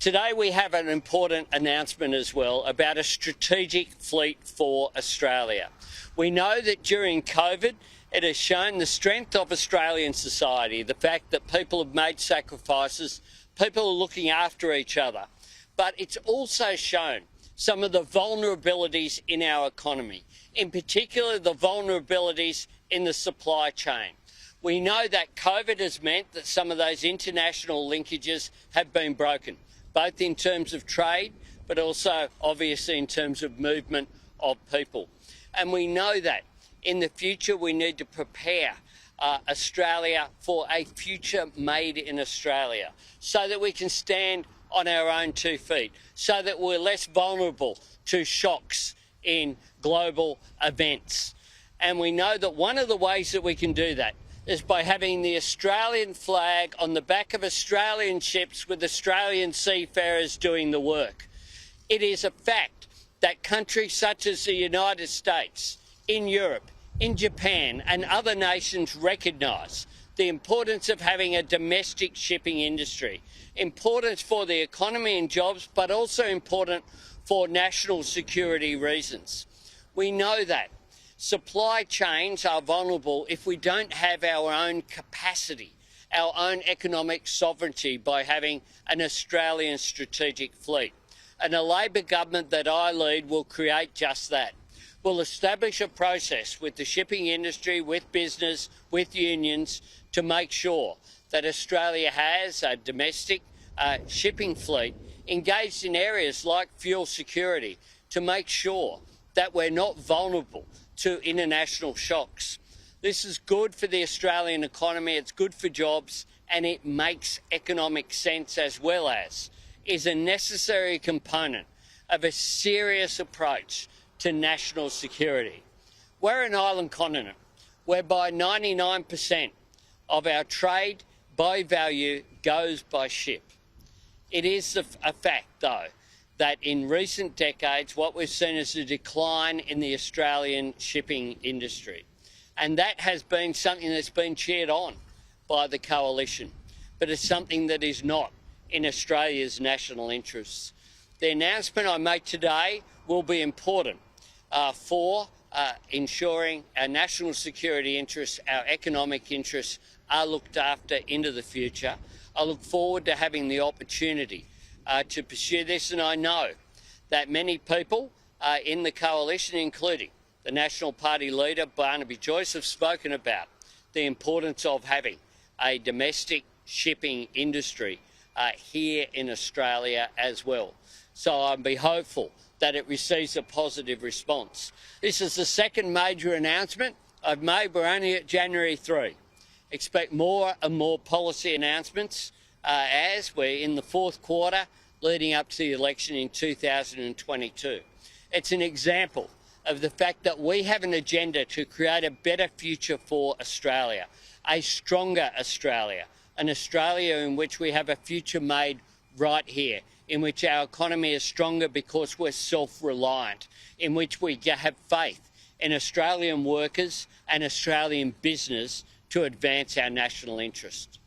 Today we have an important announcement as well about a strategic fleet for Australia. We know that during COVID it has shown the strength of Australian society, the fact that people have made sacrifices, people are looking after each other, but it's also shown some of the vulnerabilities in our economy, in particular the vulnerabilities in the supply chain. We know that COVID has meant that some of those international linkages have been broken, both in terms of trade, but also obviously in terms of movement of people. And we know that in the future we need to prepare Australia for a future made in Australia so that we can stand on our own 2 feet, so that we're less vulnerable to shocks in global events. And we know that one of the ways that we can do that is by having the Australian flag on the back of Australian ships with Australian seafarers doing the work. It is a fact that countries such as the United States, in Europe, in Japan and other nations recognise the importance of having a domestic shipping industry, importance for the economy and jobs, but also important for national security reasons. We know that supply chains are vulnerable if we don't have our own capacity, our own economic sovereignty by having an Australian strategic fleet. And a Labor government that I lead will create just that. We'll establish a process with the shipping industry, with business, with unions to make sure that Australia has a domestic shipping fleet engaged in areas like fuel security to make sure that we're not vulnerable to international shocks. This is good for the Australian economy, it's good for jobs, and it makes economic sense, as well as is a necessary component of a serious approach to national security. We're an island continent whereby 99% of our trade by value goes by ship. It is a fact, though, that in recent decades what we've seen is a decline in the Australian shipping industry. And that has been something that's been cheered on by the coalition, but it's something that is not in Australia's national interests. The announcement I make today will be important for ensuring our national security interests, our economic interests are looked after into the future. I look forward to having the opportunity to pursue this, and I know that many people in the coalition, including the National Party leader Barnaby Joyce, have spoken about the importance of having a domestic shipping industry here in Australia as well. So I'll be hopeful that it receives a positive response. This is the second major announcement I've made. We're only at January 3. Expect more and more policy announcements as we're in the fourth quarter leading up to the election in 2022. It's an example of the fact that we have an agenda to create a better future for Australia, a stronger Australia, an Australia in which we have a future made right here, in which our economy is stronger because we're self-reliant, in which we have faith in Australian workers and Australian business to advance our national interest.